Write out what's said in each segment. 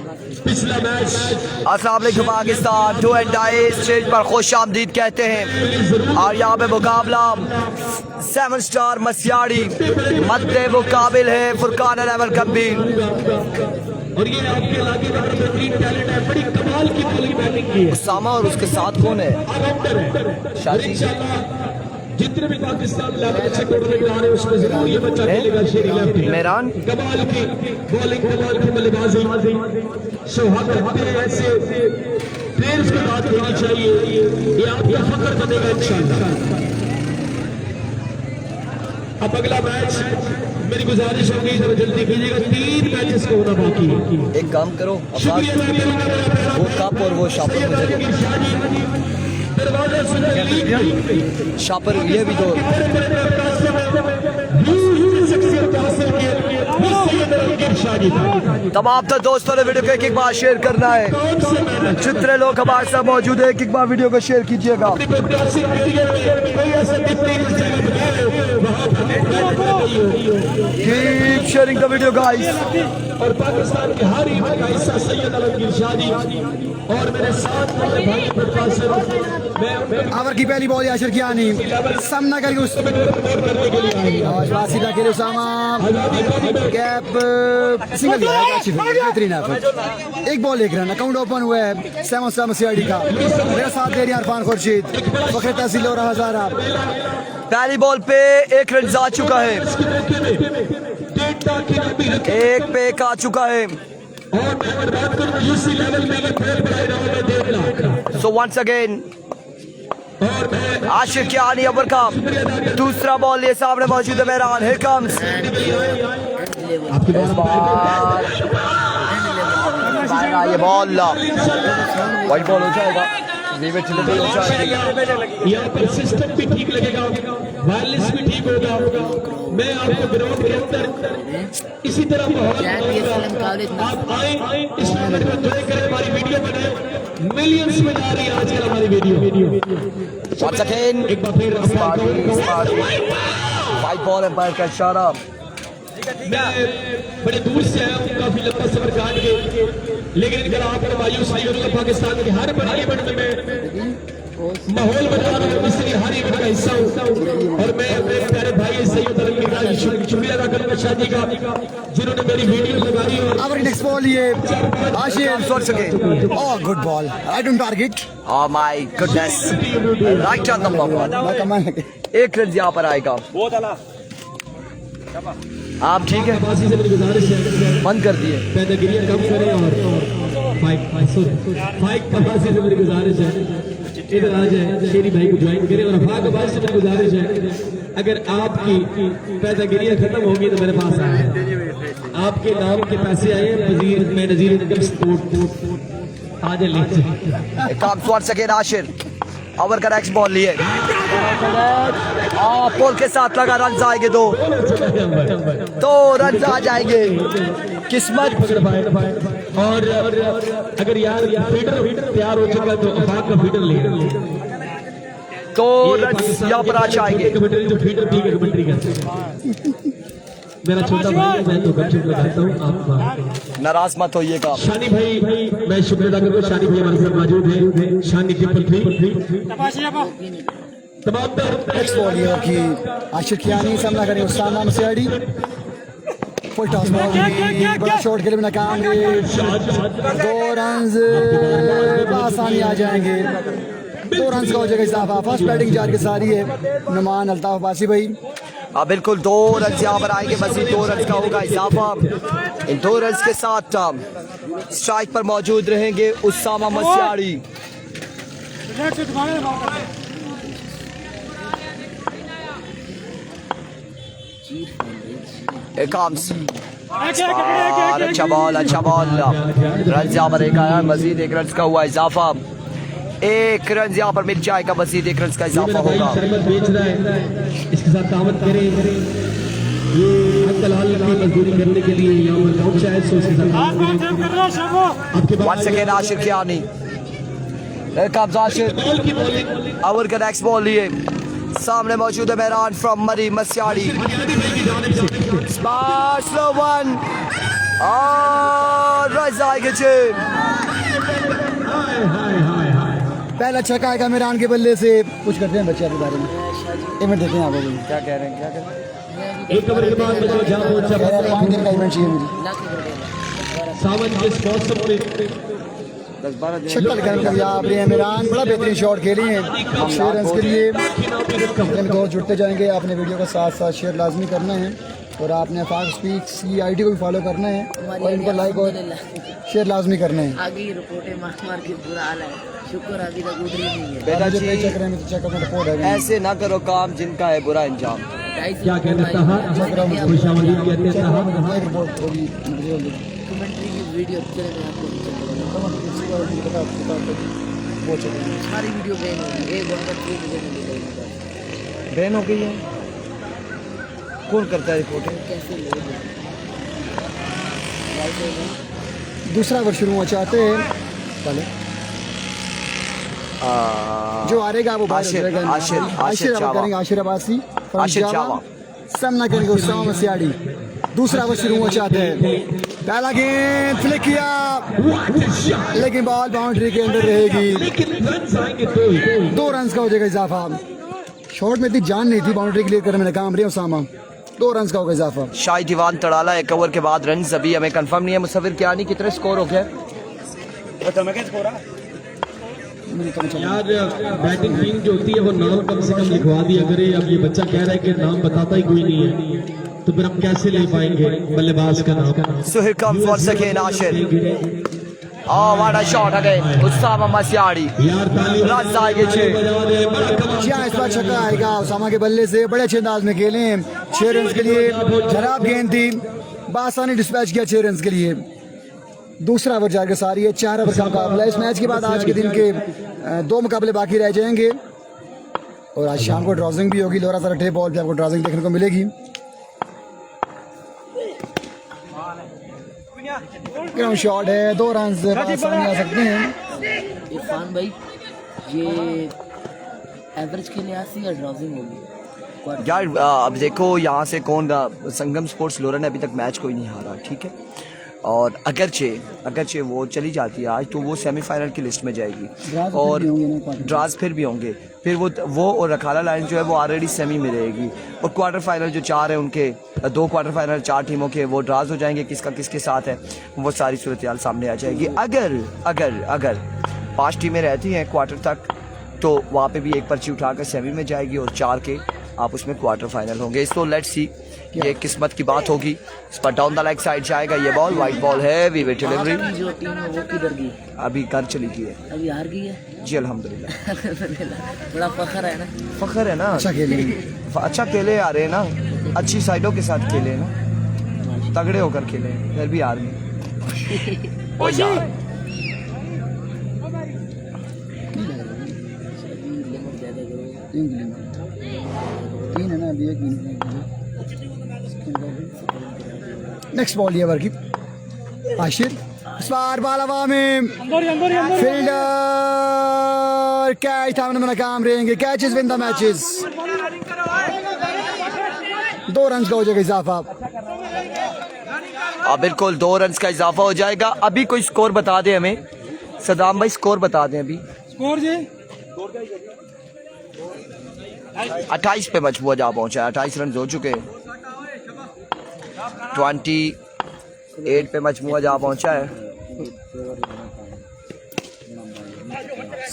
पिछला मैच अस्सलाम वालेकुम पाकिस्तान, टू एंड डाई स्टेज पर खुश आमदीद कहते हैं। और यहाँ पे मुकाबला 7 स्टार मसियाड़ी मद्दे मुकाबिल है फुरकान अहमद कब्बीर। और ये आपके इलाके का बेहतरीन टैलेंट है, बड़ी कमाल की बॉलिंग बैटिंग की है। उसामा और उसके साथ कौन है? शादी। जितने भी पाकिस्तान लेवल अच्छे टूर्नामेंट आ रहे हैं उसमें जरूर ये बच्चा खेलेगा। शेरी लेफ्ट मेहरान कमाल की बॉलिंग, कमाल की बल्लेबाजी, सौहार्द रखते हैं। ऐसे प्लेयर्स को बात करनी चाहिए, ये आपका फख्र बनेगा इंशाल्लाह। अब अगला मैच मेरी गुजारिश होगी जरा जल्दी कीजिएगा, 3 मैचेस को होना बाकी है। एक काम करो, वो कप और वो शापर शापर ये भी दो। तमाम तो दोस्तों ने वीडियो को एक बार शेयर करना है। जितने लोग हमारे साथ मौजूद है एक बार वीडियो को शेयर कीजिएगा। Keep sharing the video guys। और पाकिस्तान के हर इवेंट का हिस्सा सैयद आलमगीर शादी और मेरे साथ आवर की पहली बॉल याशर की आनी सामना करके उस वासीदा के लिए उसामा कैप सिंगल दिया है, अच्छी फिल्म बेहतरीन है। एक बॉल 1 रन, अकाउंट ओपन हुआ है 7 स्टार मसियाड़ी का। मेरे साथ दे रही है इरफान खुर्शीद, फखर तहसील और हजारा। पहली बॉल पे 1 रन जा चुका है, 1 पे आ चुका है। So once again आशिर की आनी ओवर का दूसरा बॉल ये सामने मौजूद है मेहरान। Here comes ये बॉल वाइट बॉल हो जाएगा। यहाँ पर सिस्टम भी ठीक लगेगा, वायरलेस भी ठीक होगा। मैं आपको ग्राउंड के अंदर इसी तरह माहौल आप आए इस टूर्नामेंट में ज्वाइन करें, हमारी वीडियो बनाए। मिलियंस में जा रही है आजकल हमारी वीडियो। Once again एक बार फिर वाइट बॉल एम्पायर का इशारा। मैं बड़े दूर से आया हूँ, काफी लंबा सफर काट के, लेकिन इनका आपको मायूस नहीं होगा। पाकिस्तान के हर बड़े इवेंट में माहौल बना रहा हूँ, इसलिए हर इवेंट का हिस्सा हूँ। और मैं मेरे प्यारे भाई सैयद आलमगीर का शुक्रिया अदा करूँगा शादी का, जिन्होंने मेरी वीडियो लगाई। और नेक्स्ट बॉल ये Ashir once again, oh good ball, right on target, Oh my goodness, right on the ball। 1 run यहाँ पर आएगा। आप ठीक है, बासी से मेरी गुजारिश है बंद कर दिए, पैदागिरियां कम करें और फाइक कबासी से मेरी गुजारिश है इधर आ जाए, शेरी भाई को ज्वाइन करें। और अफाक अब्बास से मेरी गुजारिश है अगर आपकी पैदागिरियां खत्म होंगी तो मेरे पास आए, आपके नाम के पैसे आए वजीर में नजीर इनकम सपोर्ट आ जाए लीजिए। काम once again आशिर ओवर का नेक्स्ट बॉल लिए पोल के साथ लगा, रन आएंगे 2 रन आ जाएंगे। किस्मत और अगर यार फीडर तैयार हो चुका तो अफाक का फीडर ले 2 रन यहाँ पर आ जाएंगे। जो फीडर ठीक है कमेंट्री करते मेरा छोटा भाई है, मैं तो गपशप लगाता हूँ, आप नाराज मत होइएगा। शानी भाई मैं शुक्र अदा करूँगा, शानी भाई हमारे साथ मौजूद है। शानी ट्रिपल 3 तमाम नेक्स्ट बॉल ये कि आशिर की आनी सामना करें उसामा मसियाड़ी। फुल टॉस बॉल, बड़ा शॉट के लिए नाकाम, 2 रन आसानी आ जाएंगे। 2 रन का हो जाएगा इजाफा। फर्स्ट बैटिंग जार के सारी है नुमान अल्ताफ अब्बासी भाई। बिल्कुल 2 रन यहाँ पर आएंगे, बस 2 रन का होगा इजाफा। इन 2 रन के साथ स्ट्राइक पर मौजूद रहेंगे उसामा मसियाड़ी। अच्छा बॉल रन यहाँ पर एक आया, मजीद 1 रन का हुआ इजाफा। 1 रन यहाँ पर मिल जाएगा, मजीद 1 रन का इजाफा होगा। बेच रहा है, इसके साथ दावत करें, ये अंकल हाल की मजदूरी करने के लिए यहाँ पर पहुंचा है, सो इसके साथ once again आशिर की आनी। आशिर ओवर का नेक्स्ट बॉल लिए सामने मौजूद है मेहरान फ्रॉम मरी मसियाड़ी। स्लो 1 और रन जाएंगे छह। पहला छक्का आएगा मीरान के बल्ले से। कुछ करते हैं बच्चे आपके बारे में, एक मिनट देते हैं आपको। क्या कह रहे हैं, क्या कह रहे हैं? एक ओवर के बाद बच्चों जहां पहुंचा 5 दिन का इवेंट चाहिए मुझे। सावन के स्पॉन्सर में शक्ल कर आप रहे हैं मीरान, बड़ा बेहतरीन शॉट खेले हैं। 6 रन के लिए दोस्त जुड़ते जाएंगे। आपने वीडियो के साथ साथ शेयर लाजमी करना है और आपने आफाक स्पीक्स की आईडी को भी फॉलो करना है और इनको लाइक और शेयर लाजमी करना है। आगे रिपोर्टें मार के बुरा हाल है, शुक्र अभी तक उतरी नहीं है। बेटा जी चेक रहे हैं तो चेकअप में रिपोर्ट है। ऐसे ना करो काम जिनका है बुरा अंजाम। क्या कहना था खुशामदी कहते हैं। एक रिपोर्ट होगी कमेंट्री की वीडियो चलेगा आपको वो चेक करें। सारी वीडियो बैन होगी, एक बंदा 3 मुझे नहीं मिलेगा। बैन हो गई है। कौन करता है रिपोर्ट? कैसे लोगे? दूसरा ओवर शुरू होना चाहते हैं पहले जो हारेगा वो बाहर हो जाएगा। आशिर करेंगे, आशिर अब्बासी सामना करेंगे उसामा मसियाड़ी। दूसरा ओवर शुरू होना चाहते हैं। पहला गेंद फ्लिक किया लेकिन बॉल बाउंड्री के अंदर रहेगी। 2 रन का हो जाएगा इजाफा। शॉट में इतनी जान नहीं थी, बाउंड्री क्लियर करने में नाकाम रहे उसामा। 2 रन का होगा इजाफा। शाहिद दीवान तड़ाला 1 ओवर के बाद रन अभी हमें कंफर्म नहीं है। मुसव्विर क्या नहीं कितने स्कोर हो गया? यार बैटिंग टीम जो होती है वो नाम कम से कम लिखवा दिया करे। अब ये बच्चा कह रहा है कि नाम बताता ही कोई नहीं है, तो फिर हम कैसे ले पाएंगे बल्लेबाज का नाम? So here comes once again Ashir. Oh, what a shot again. Usama Masiyari. Run जाएंगे 6। जी हाँ, इस बार छक्का आएगा उसामा के बल्ले से। बड़े अच्छे अंदाज में खेले 6 रन के लिए। खराब गेंद थी, बासानी डिस्पैच किया 6 रन के लिए। दूसरा ओवर जाकर सारी है। 4 ओवर का मुकाबला। इस मैच के बाद आज के दिन के 2 मुकाबले बाकी रह जाएंगे और आज शाम को ड्रॉजिंग भी होगी। लोरा सारा बॉल पे आपको ड्रॉजिंग देखने को मिलेगी। ग्राउंड शॉट है, 2 रन आ सकते हैं। इरफान भाई ये एवरेज के लिहाज से या ड्रॉजिंग होगी? यार अब देखो यहाँ से कौन संगम स्पोर्ट्स लोरा ने अभी तक मैच कोई नहीं हारा, ठीक है। और अगरचे वो चली जाती है आज तो वो सेमीफाइनल की लिस्ट में जाएगी और ड्राज फिर भी होंगे। फिर वो और रखाला लाइन जो है वो ऑलरेडी सेमी में रहेगी और क्वार्टर फाइनल जो 4 है उनके 2 क्वार्टर फाइनल 4 टीमों के वो ड्राज हो जाएंगे। किसका किसके साथ है वो सारी सूरत हाल सामने आ जाएगी। अगर 5 टीमें रहती हैं क्वार्टर तक तो वहाँ पे भी एक पर्ची उठाकर सेमी में जाएगी और 4 के आप उसमें क्वार्टर फाइनल होंगे। तो लेट्स सी, ये किस्मत की बात होगी। इस पर डाउन द लेग साइड जाएगा ये बॉल, वाइट बॉल है। We will delivery. जो टीम है वो किधर गई? अभी घर चली गई है। अभी हार गई है जी अल्हम्दुलिल्लाह। बड़ा फखर है ना? फखर है ना, अच्छा खेले आ रहे हैं ना, अच्छी साइडों के साथ खेले हैं ना, तगड़े होकर खेले हैं, फिर भी हार गए। ओ यार नेक्स्ट बॉल ये ओवर की। आशिर इस बार बाल हवा में, फील्डर कैच थामने में नाकाम रहेंगे। Catches win the matches. 2 run का हो जाएगा इजाफा। बिल्कुल 2 रन का इजाफा हो जाएगा। अभी कोई स्कोर बता दे हमें, सदाम भाई स्कोर बता दें। अभी स्कोर जी 28 पे मजबूआ जा पहुंचा है। 28 रन हो चुके हैं। 28 पे मजबूआ जा पहुंचा है।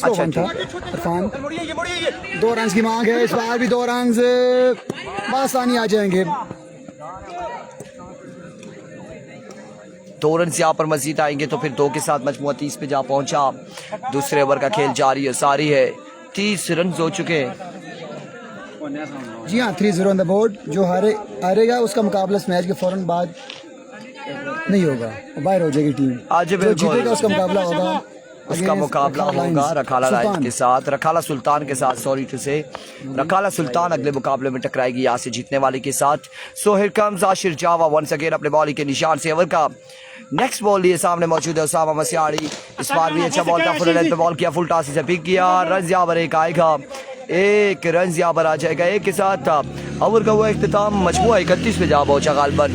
अच्छा इरफान 2 रन की मांग है। इस बार भी 2 रन आसानी आ जाएंगे। 2 रन यहाँ पर मजीद आएंगे तो फिर 2 के साथ मजमुआ 30 पे जा पहुंचा। दूसरे ओवर का खेल जारी है, सारी है। 30 रन हो चुके हैं। जी हाँ, 3-0 ऑन द बोर्ड। जो हारेगा उसका मुकाबला इस मैच के फौरन बाद नहीं होगा, बाहर हो जाएगी टीम। आज जो जीतेगा उसका मुकाबला होगा, उसका मुकाबला होगा रखाला लाइन्स के साथ, रखाला सुल्तान के साथ। सॉरी टू से रखाला सुल्तान अगले मुकाबले में टकराएगी यहाँ से जीतने वाले के साथ। So here comes Ashir Jawa once again अपने बॉलिंग के निशान से। ओवर का नेक्स्ट बॉल लिए सामने मौजूद है उसामा मसियाड़ी। इस बार भी अच्छा बॉल था, फुल लेंथ पे बॉल किया, फुल टॉस से पिक किया। रन यहाँ पर एक आएगा, 1 रन यहाँ पर आ जाएगा। 1 के साथ ओवर का हुआ इख्तिताम। मजमुआ 31 पे जा पहुंचा गालबन।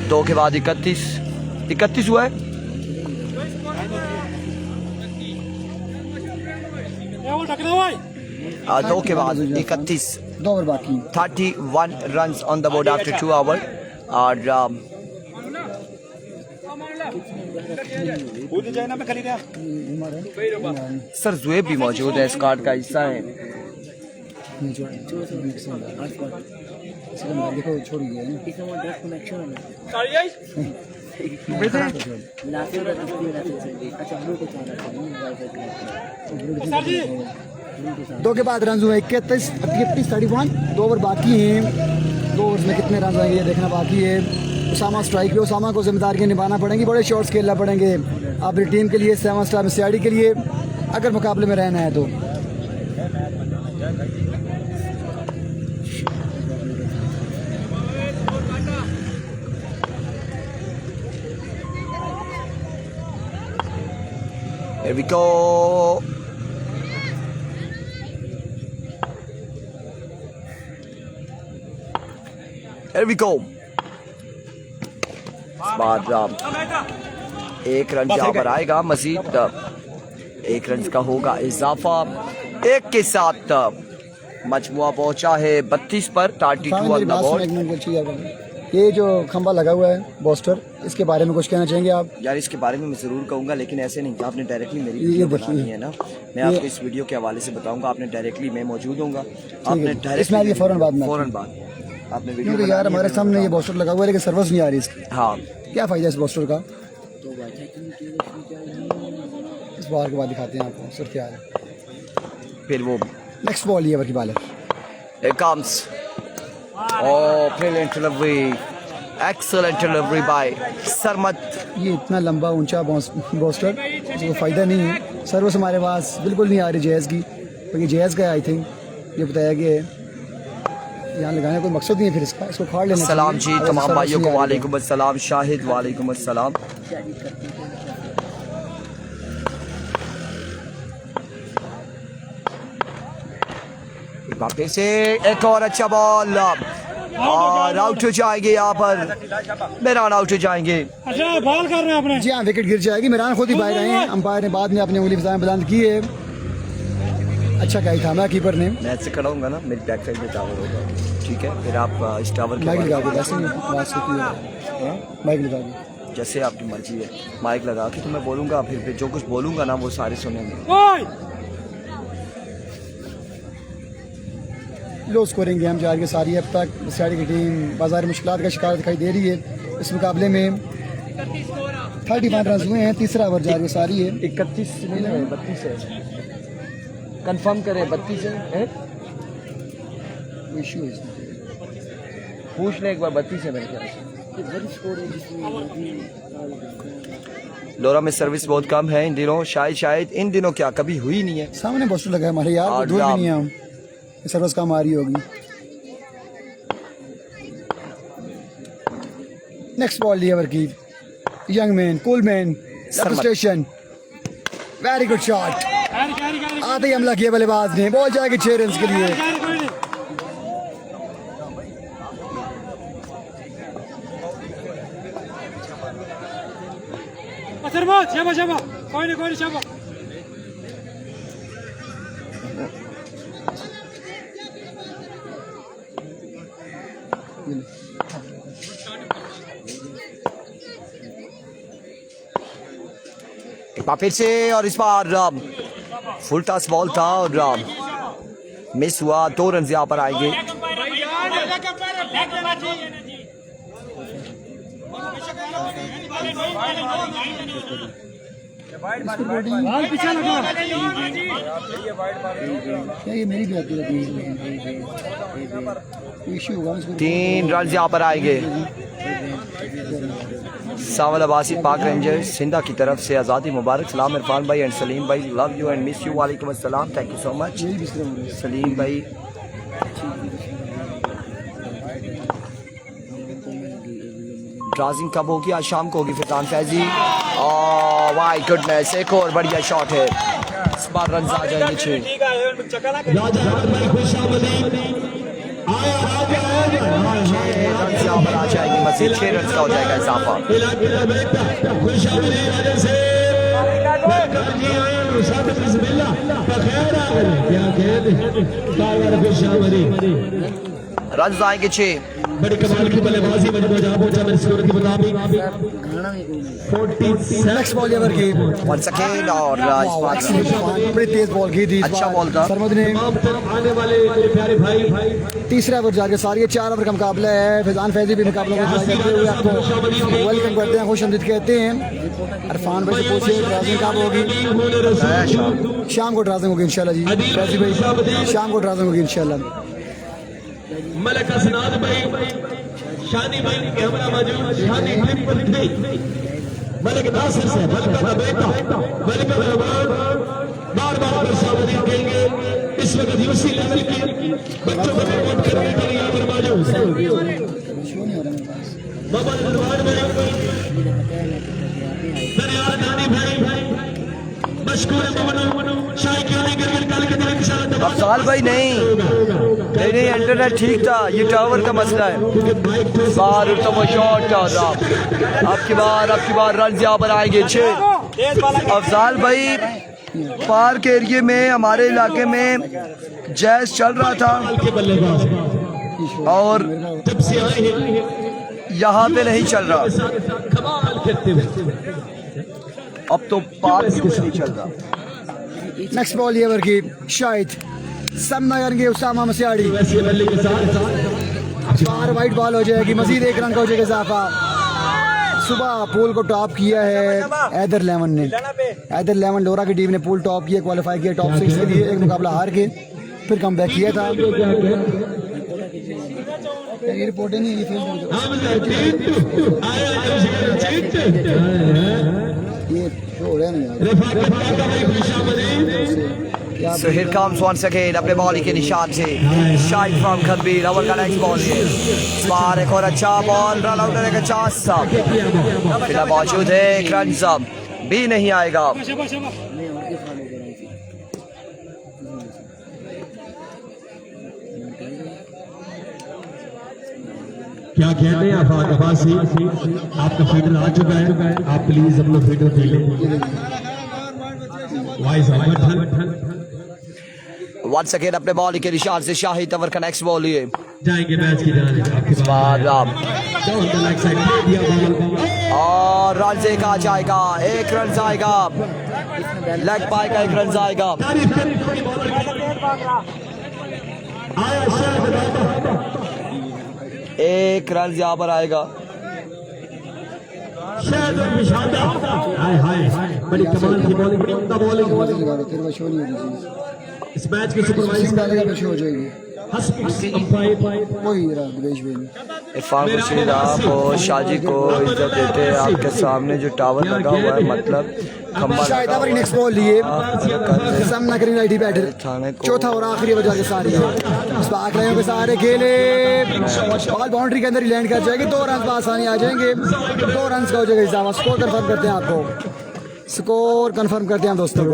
2 के बाद 31 31 हुआ है। दो के बाद 31, 2 ओवर बाकी। 31 run on the board after 2 hour. और सर जुएब भी मौजूद है, इस कार्ड का हिस्सा है। देखो छोड़ गया है। दो के बाद रन हुए 31, 31 2 ओवर बाकी हैं। 2 ओवर में कितने रन आएंगे ये देखना बाकी है। उसामा स्ट्राइक पे, उसामा को जिम्मेदारी निभाना पड़ेंगी, बड़े शॉट्स खेलना पड़ेंगे अपनी टीम के लिए, 7 स्टार मसियाड़ी के लिए, अगर मुकाबले में रहना है तो। Here we go. Here we go. इस बार एक रन जहाँ पर आएगा मजीद 1 रन का होगा इजाफा। 1 के साथ मजमुआ पहुंचा है 32 पर। 32 ऑन द बॉल। ये जो खंबा लगा हुआ है बोस्टर, इसके बारे में कुछ कहना चाहेंगे आप? यार इसके बारे में मैं जरूर कहूंगा, लेकिन ऐसे नहीं कि आपने डायरेक्टली मेरी वीडियो बनानी है ना। मैं आपको इस वीडियो के हवाले से बताऊंगा। आपने डायरेक्टली मैं मौजूद होऊंगा, आपने डायरेक्टली फौरन बाद आपने वीडियो यार हमारे सामने ये बोस्टर लगा हुआ है लेकिन सर्विस नहीं आ रही इसकी। हाँ, क्या फायदा इस बोस्टर का? इस बार के बाद दिखाते हैं आपको सर क्या है। फिर वो नेक्स्ट बॉल ये की ball Here comes. Oh, brilliant delivery. Excellent delivery by सरमत। ये इतना लंबा ऊंचा बोस्टर इसको फ़ायदा नहीं है। सर्विस हमारे पास बिल्कुल नहीं आ रही जैज़ की, क्योंकि जैज़ का आई थिंक ये बताया गया है यहाँ लगाने का कोई मकसद नहीं है, फिर इसको खाड़ लेना। सलाम जी तमाम भाइयों को, वालेकुम अस्सलाम। शाहिद वालेकुम अस्सलाम। फिर से एक और अच्छा बॉल और आउट हो जाएंगे यहाँ पर। मेरान आउट हो जाएंगे। अच्छा बॉल कर रहे हैं अपने। जी हाँ, विकेट गिर जाएगी। मेरान खुद ही बाहर आए हैं, अंपायर ने बाद में अपनी उंगली बुलंद की है। अच्छा क्या ही था मैं कीपर ने। मैच से खड़ा हूँगा ना, मेरी बैक साइड में टावर होगा, ठीक है। फिर आप इस टावर माइक लगा के वैसे माइक लगा के जैसे आपकी मर्जी है, माइक लगा के तो मैं बोलूँगा, फिर जो कुछ बोलूँगा ना वो सारे सुनेंगे। लो स्कोरिंग गेम जा रही है सारी। अब तक मसियाड़ी की टीम बाजार मुश्किलात का शिकार दिखाई दे रही है। इस मुकाबले में 31 रन हुए हैं। तीसरा ओवर जा रही है सारी है। 31 नहीं है, 32 है। कंफर्म करें 32 है। इशू है इसमें, पूछ ले एक बार। 32 है मेरे ख्याल से। लोरा में सर्विस बहुत कम है इन दिनों, शायद इन दिनों क्या कभी हुई नहीं है। सामने पोस्टर लगा है हमारे यार, दूर भी नहीं है। हम सर्विस कम आ रही होगी। नेक्स्ट बॉल लीवर की young man cool man station. Very good shot. आते ही हमला किया बल्लेबाज ने। बॉल जाएगी 6 रन के लिए। कोई नहीं फिर से, और इस बार फुल टॉस बॉल था और मिस हुआ। 2 रन यहाँ पर आएंगे। ये मेरी भी आती है। 3 रन यहाँ पर आएंगे। सावल अब्बासी पाक रेंजर्स सिंधा की तरफ से आज़ादी मुबारक। सलाम इरफान भाई एंड सलीम भाई, love you and miss you. वालेकुम अस्सलाम, thank you so much Salim भाई। ड्राजिंग कब होगी? आज शाम को होगी Faizan Faizi. Oh my goodness, एक और बढ़िया शॉट है। इस बार रन आ जाएंगे 6। रन यहाँ पर आ जाएंगे, मजीद 6 रन का हो जाएगा इजाफा। रन आएंगे 6। बड़ी कमाल की बल्लेबाजी मजबूत जहां पहुंचा मेरे स्कोर के मुताबिक घाना में कोई 47 नेक्स्ट बॉल ओवर की वन सेकेंड और बड़ी तेज बॉल की थी। अच्छा बॉल था। सरमद ने आने वाले मेरे प्यारे भाई तीसरा ओवर जाके सारी 4 ओवर का मुकाबला है। फैजान फैजी भी मुकाबले में ट्राई करते हुए आपको वेलकम करते हैं, खुश आमदीद कहते हैं। अरफान भाई से पूछिए ड्राइविंग कब होगी? शाम को ड्राइविंग होगी इंशाल्लाह जी। फैजी भाई शाम को ड्राइविंग होगी इंशाल्लाह। मलक असनाद भाई, शानी भाई कैमरा मौजूद, शानी क्लिप पर भाई, मलक नासिर से मलका का बेटा मलका रहमान बार बार खुशामदीद कहेंगे। इस वक्त यूसी लेवल के बच्चों को प्रमोट करने के लिए यहाँ पर मौजूद मोहम्मद रिजवान भाई, दरिया दानी भाई, मशकूर ममनू शाही क्यों नहीं करके निकाल के दिल के साथ अफजाल भाई नहीं इंटरनेट ठीक था, ये टावर का मसला है। बार तो शॉट आपकी बार रन यहाँ पर आएंगे 6। अफजाल भाई पार्क एरिए में हमारे इलाके में जैस चल रहा था के बल्लेबाज और जब से आए हैं यहाँ पे नहीं चल रहा, कमाल करते हुए अब तो पार्क कुछ नहीं चल रहा। नेक्स्ट बॉल ओवर की शायद सामना करेंगे उसामा मसियाड़ी। वैसे बल्ले के साथ 4 वाइट बॉल हो जाएगी, मजीद 1 रन का हो जाएगा इजाफा। सुबह पूल को टॉप किया है हैदर लेमन ने। हैदर लेमन लोरा की टीम ने पूल टॉप किया, क्वालिफाई किया टॉप 6 के लिए। एक मुकाबला हार के फिर कम बैक किया था। ये रिपोर्ट नहीं ये हो रहा है। So here comes once again अपने बॉल के निशान से शाहिद फ्रॉम खंबीर। ओवर का नेक्स्ट बॉल है बार एक और अच्छा बॉल, रन आउट होने का चांस था, फिलहाल मौजूद है एक रन सब भी नहीं आएगा। क्या कहते हैं आफाक अब्बासी, आपका फीडर आ चुका है, आप प्लीज अपना फीडर पी लें। वाइस वंस अगेन अपने बॉल के निशान से शाहिद। ओवर का नेक्स्ट बॉल ये जाएंगे मैच की जान आपके बाद लेग साइड दिया बॉल और रन एक आ जाएगा, 1 रन आएगा, लेग पाए का 1 रन आएगा। एक रन यहाँ पर आएगा। हाय हाय बड़ी कमाल की बॉलिंग, बड़ी उम्दा बॉलिंग। इस मैच के सुपरवाइजर हो जाएगी। इरफान खुर्शीद आप और शाजी को इज्जत देते हैं, आपके सामने जो टावर लगा हुआ है मतलब खंबा लगा हुआ है। नेक्स्ट बॉल लिए सामना करेंगे आईटी बैटर। चौथा और आखिरी वजह के सारे के सारे खेले बॉल बाउंड्री के अंदर ही लैंड कर जाएगी। 2 रन आसानी आ जाएंगे, 2 रन का हो जाएगा इजाफा। स्कोर कंफर्म करते हैं आपको, स्कोर कंफर्म करते हैं दोस्तों को।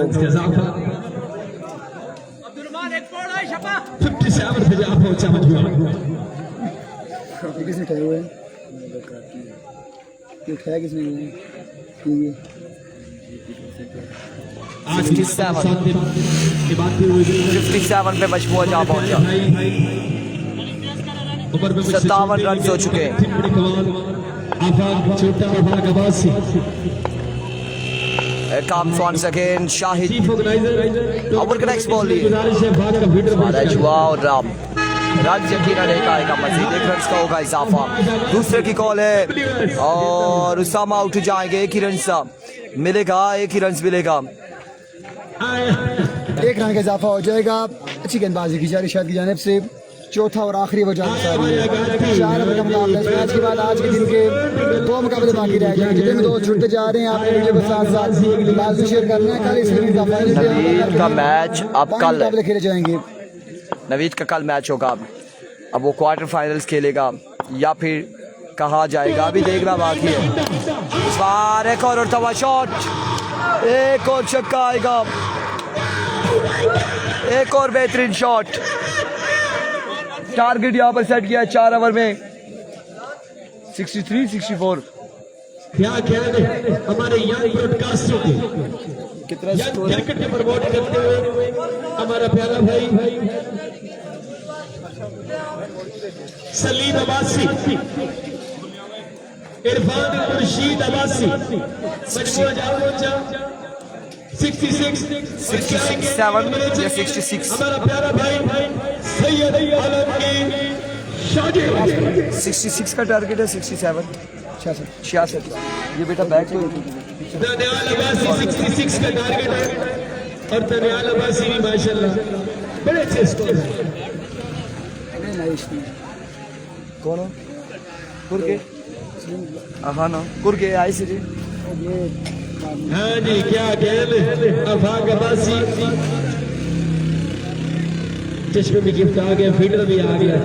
57 पे आप पहुंचा मजबूर किसने उठाए हुए हैं? उठाया किसने हुए हैं? आज की 7 दिन के बाद भी 57 पे मजबूर जहाँ पहुंचा। 57 रन हो चुके हैं। Comes once again Shahid. Over का नेक्स्ट बॉल जुआ और रन यकीनन एक आएगा, मजीद 1 रन का होगा इजाफा। दूसरे की कॉल है और उसामा आउट जाएंगे। 1 ही रन सा मिलेगा, 1 ही रन मिलेगा। 1 रन का इजाफा हो जाएगा। अच्छी गेंदबाजी की जा रही शायद की जानिब से। चौथा और आखिरी वजह 4 ओवर का मुकाबला। इस मैच के बाद आज के दिन के 2 मुकाबले बाकी रह जाएंगे। जितने 2 छुटते जा रहे हैं आपने वीडियो के साथ साथ लाजमी शेयर करना है। कल इस नवीद का मैच अब कल मुकाबले खेले जाएंगे। नवीद का कल मैच होगा। अब वो क्वार्टर फाइनल्स खेलेगा या फिर कहा जाएगा, अभी देखना बाकी है। इस बार एक और तवा शॉट, एक और छक्का आएगा, एक और बेहतरीन शॉट। टारगेट यहाँ पर सेट किया है 4 ओवर में 63-64। क्या कहते हैं हमारे यंग ब्रॉडकास्टर कितना यंग क्रिकेट को प्रमोट करते हुए हमारा प्यारा भाई सलीम अब्बासी, इरफान खुर्शीद अब्बासी, 66 7 या 66 हमारा प्यारा भाई सैयद आलमगीर शाजिद 66 का टारगेट है 67 66। ये बेटा बैक पे दनियाल अब्बासी 66 का टारगेट है और दनियाल अब्बासी भी माशाल्लाह बड़े अच्छे स्कोर हैं। कौन हो कुरके? हाँ ना कुरके आई सी जी। हाँ जी क्या कहते अफाक अब्बासी चश्मे में गिफ्ट आ गया, फीडर भी आ गया,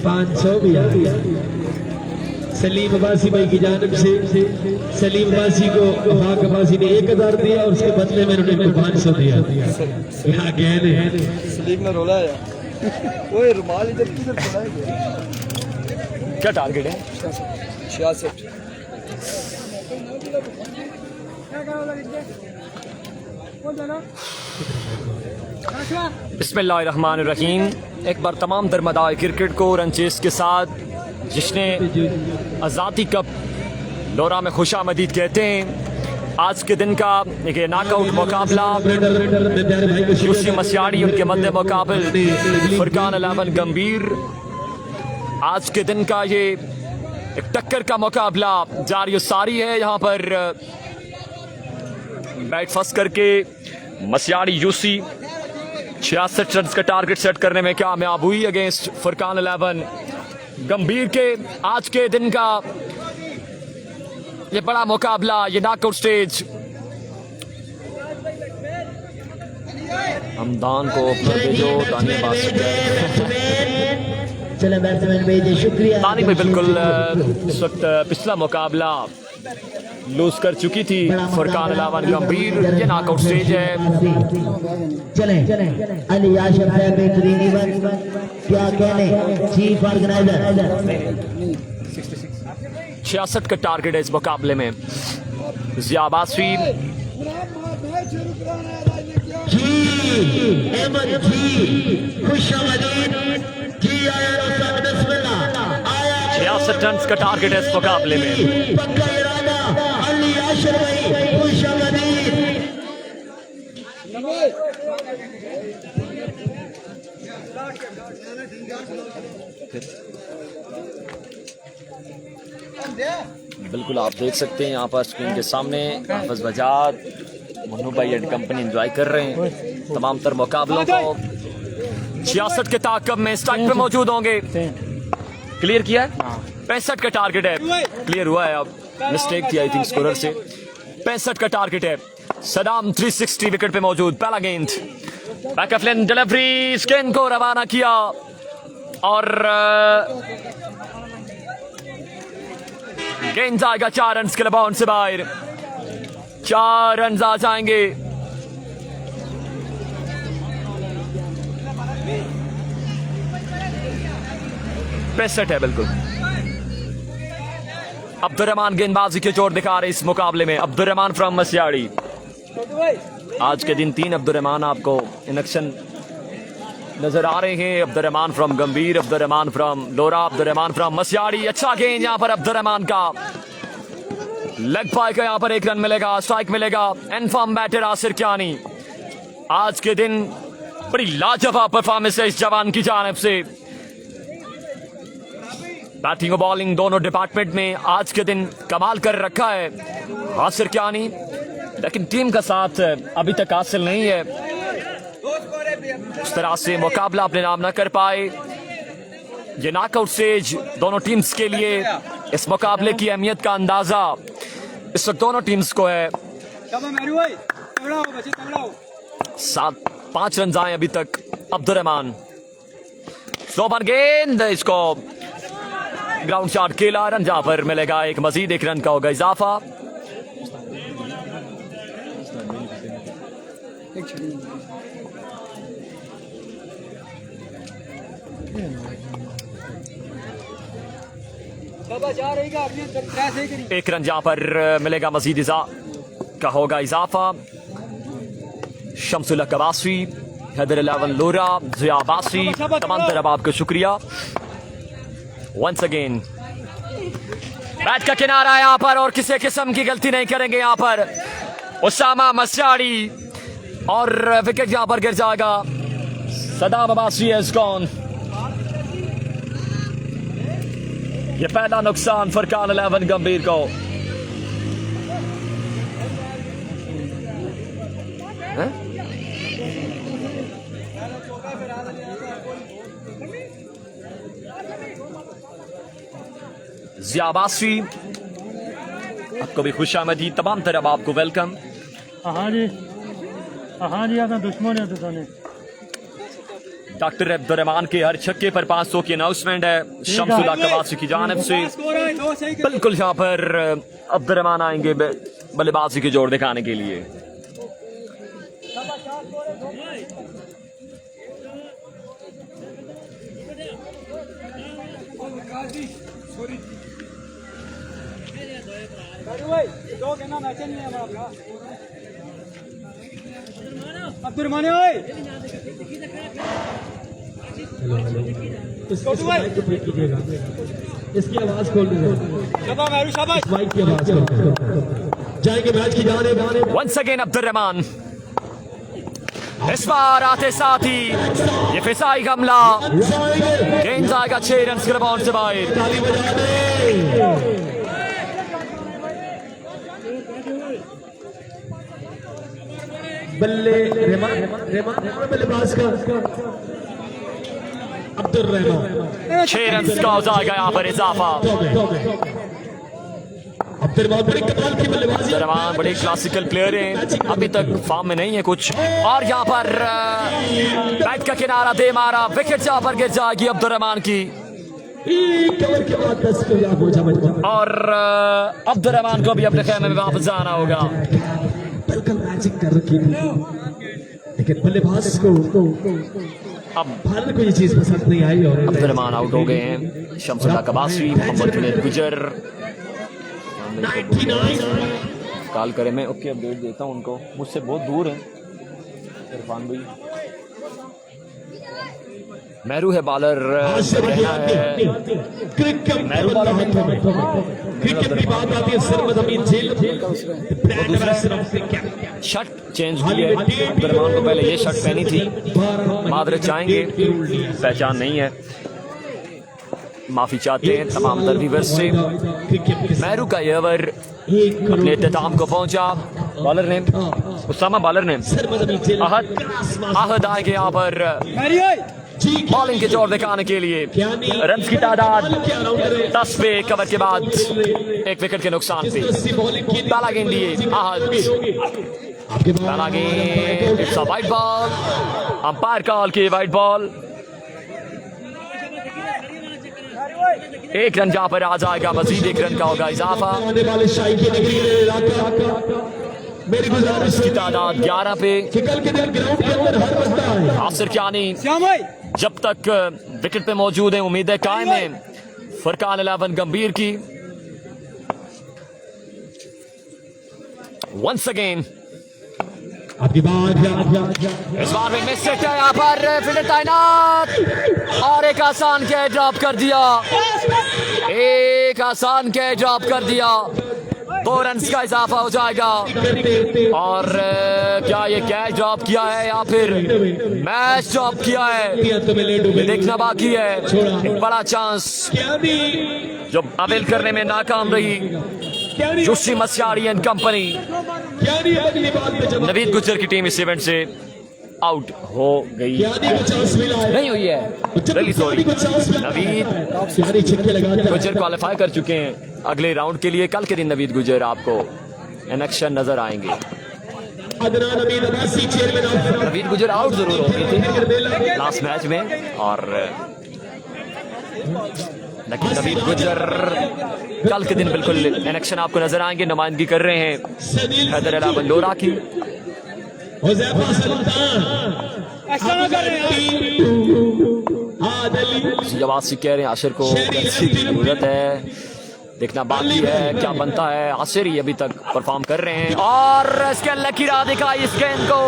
500 भी आ गया सलीम अब्बासी भाई की जानिब से। सलीम अब्बासी को अफाक अब्बासी ने 1000 दिया और उसके बदले में उन्होंने 500 दिया। क्या कहते सलीम ने रोला है ओए रुमाल इधर किधर पड़ा है? क्या टारगेट है? 66। बिस्मिल्लाहिर्रहमानिर्रहीम। एक बार तमाम दरमदार क्रिकेट को रनचेस के साथ जिसने आज़ादी कप लोरा में खुशामदीद कहते हैं। आज के दिन का एक नॉकआउट मुकाबला यूसी मसियाड़ी उनके मध्य मुकाबल फुरकान 11 गंभीर। आज के दिन का ये एक टक्कर का मुकाबला जारी सारी है। यहाँ पर बैट फंस करके मसियाड़ी यूसी 66 रन का टारगेट सेट करने में कामयाब हुई अगेंस्ट फुरकान 11 गंभीर के। आज के दिन का ये बड़ा मुकाबला, ये नॉकआउट स्टेज हमदान को ओपनर भेजो, दानी पास चले बैट्समैन भेजे, शुक्रिया। दानी में बिल्कुल इस वक्त पिछला मुकाबला लूज कर चुकी थी फुरकान 11 गंभीर। ये नॉकआउट स्टेज है। चले अली आशफ है बेहतरीन इवेंट, क्या कहने चीफ ऑर्गेनाइजर। 66 का टारगेट है इस मुकाबले में। जिया बासवी आया 66 रन का टारगेट है इस मुकाबले में। पक्का इरादा अली आशर भाई खुशामदीद। बिल्कुल आप देख सकते हैं यहाँ पर स्क्रीन के सामने हाफिज बजाज, मन्नू भाई एंड कंपनी एंजॉय कर रहे हैं तमाम तर मुकाबलों को। 66 के ताकब में स्ट्राइक पे मौजूद होंगे। क्लियर किया है? 65 का टारगेट है। क्लियर हुआ है, अब मिस्टेक थी आई थिंक स्कोरर से। 65 का टारगेट है। सदाम 360 विकेट पे मौजूद। पहला गेंद बैक ऑफ लेन डिलीवरी, इस गेंद को रवाना किया और गेंद जाएगा 4 रन के लिए बाउंड से बाहर। 4 रन आ जाएंगे। पैंसठ है बिल्कुल। अब्दुर्रहमान गेंदबाजी के जोर दिखा रहे इस मुकाबले में। अब्दुर्रहमान फ्रॉम मसियाड़ी। आज के दिन 3 अब्दुर्रहमान आपको इन एक्शन नजर आ रहे हैं। Abdurrahman from Gambhir, Abdurrahman from Lora, Abdurrahman from Masiyari. अच्छा गेंद यहाँ पर अब्दुर्रहमान का लेग पाए का, यहाँ पर 1 रन मिलेगा, स्ट्राइक मिलेगा। एनफॉर्म बैटर आसिर कियानी। आज के दिन बड़ी लाजवाब परफॉर्मेंस है इस जवान की जानिब से। बैटिंग और बॉलिंग दोनों डिपार्टमेंट में आज के दिन कमाल कर रखा है आसिर कियानी, लेकिन टीम का साथ अभी तक हासिल नहीं है। इस तरह से मुकाबला अपने नाम न कर पाए। ये नॉकआउट स्टेज दोनों टीम्स के लिए इस मुकाबले की अहमियत का अंदाजा इस वक्त दोनों टीम्स को है। 5 रन आए अभी तक। अब्दुर्रहमान स्लो बन गेंद, इसको ग्राउंड शॉट खेला। रन जहां पर मिलेगा एक मजीद 1 रन का होगा इजाफा। एक रन यहाँ पर मिलेगा, मजीद का होगा इजाफा। शमसुल कबासी, हैदर 11 लोरा, जिया अब्बासी, तमाम तरफ आपका शुक्रिया। वंस अगेन बैट का किनारा यहाँ पर और किसी किस्म की गलती नहीं करेंगे यहाँ पर उसामा मस्याड़ी, और विकेट यहाँ पर गिर जाएगा। Saddam Abbasi is gone. ये पहला नुकसान फुरकान 11 गंभीर को। जिया अब्बासी, आपको भी खुशामदीद, तमाम तरफ आपको वेलकम। हाँ जी आपका दुश्मन है तो डॉक्टर अब्दुर्रहमान के हर छक्के पर 500 की अनाउंसमेंट है शमसुल कबासी की जानिब से। बिल्कुल यहाँ पर अब्दुर्रहमान आएंगे बल्लेबाजी के जोड़ दिखाने के लिए। अब्दुर्रहमान इसकी आवाज खोल दीजिए, माइक की आवाज जाएंगे मैच की जाने। वंस अगेन अब्दुर्रहमान, इस बार आते साथ ही ये फिजाई हमला, गेंद जाएगा 6 रन के बाउंड से बाहर। ताली बजा दे। बल्ले रहमान बल्लेबाज का अब्दुर्रहमान, 6 रन का हो जाएगा यहाँ पर इजाफा। अब्दुर्रहमान बड़ी कमाल की बल्लेबाजी, अब्दुर्रहमान बड़े क्लासिकल प्लेयर हैं, अभी तक फॉर्म में नहीं है कुछ। और यहाँ पर बैट का किनारा दे मारा, विकेट यहाँ पर गिर जाएगी अब्दुर्रहमान की। कवर के बाद 10 को याद हो जाए और अब्दुर्रहमान को भी अपने खेमे में वापस आना होगा। बिल्कुल मैजिक कर रखी थी, लेकिन बल्लेबाज को अब भारत को ये चीज पसंद नहीं आई और अब्दुर्रहमान आउट हो गए हैं। शमसुल कबासी, मोहम्मद जुनैद गुजर 99 कॉल करें, मैं ओके अपडेट देता हूँ उनको, मुझसे बहुत दूर है। इरफान भाई मेहरू है बॉलर, मेहरू बॉलर क्रिकेट की बात आती है, सरमद अमीन जेल शर्ट चेंज की है। अब्दुर्रहमान को पहले ये शर्ट पहनी थी, मादरे चाहेंगे, पहचान नहीं है, माफी चाहते हैं तमाम व्यूअर्स से। मेहरू का ये ओवर अपने इख्तिताम को पहुंचा। बॉलर ने उसामा, बॉलर ने आहद आएंगे यहाँ पर बॉलिंग के जोर दिखाने के लिए। रन की तादाद 10 पे कवर के बाद 1 विकेट के नुकसान पे। पहला गेंद दिए आहद, पहला गेंद, it's a wide ball, umpire call की वाइड बॉल। 1 रन जहाँ पर आ जाएगा, मजीद 1 रन का होगा इजाफा। मेरी गुजारिश की तादाद 11 पे। कल के दिन ग्राउंड के अंदर हर बंदा है, आसिर कियानी जब तक विकेट पे मौजूद है उम्मीदें कायम है फुरकान 11 गंभीर की। वंस अगेन आपकी बात इस बार भी मिस है यहाँ पर फील्डर तैनात, और एक आसान कैच ड्रॉप कर दिया, एक आसान कैच ड्रॉप कर दिया। 2 रन का इजाफा हो जाएगा। और क्या ये कैच ड्रॉप किया है या फिर मैच ड्रॉप किया है, ये देखना बाकी है। एक बड़ा चांस जो अवेल करने में नाकाम रही जोशी मस्याड़ी एंड कंपनी। नवीद गुजर की टीम इस इवेंट से आउट हो गई, नहीं हुई है, रियली सॉरी। नवीद गुजर क्वालिफाई कर चुके हैं अगले राउंड के लिए। कल के दिन नवीद गुजर आपको इन एक्शन नजर आएंगे। नवीद गुजर आउट जरूर हो गए थे लास्ट मैच में, और लेकिन नवीद गुजर कल के दिन बिल्कुल इन एक्शन आपको नजर आएंगे। नुमाइंदगी कर रहे हैं हैदर 11 लोरा की। जवाब से कह रहे हैं आशिर को जर्सी की जरूरत है, देखना बाकी है क्या बनता है। आसिर ही अभी तक परफॉर्म कर रहे हैं और इसके लकी राह दिखाई इस गेंद को,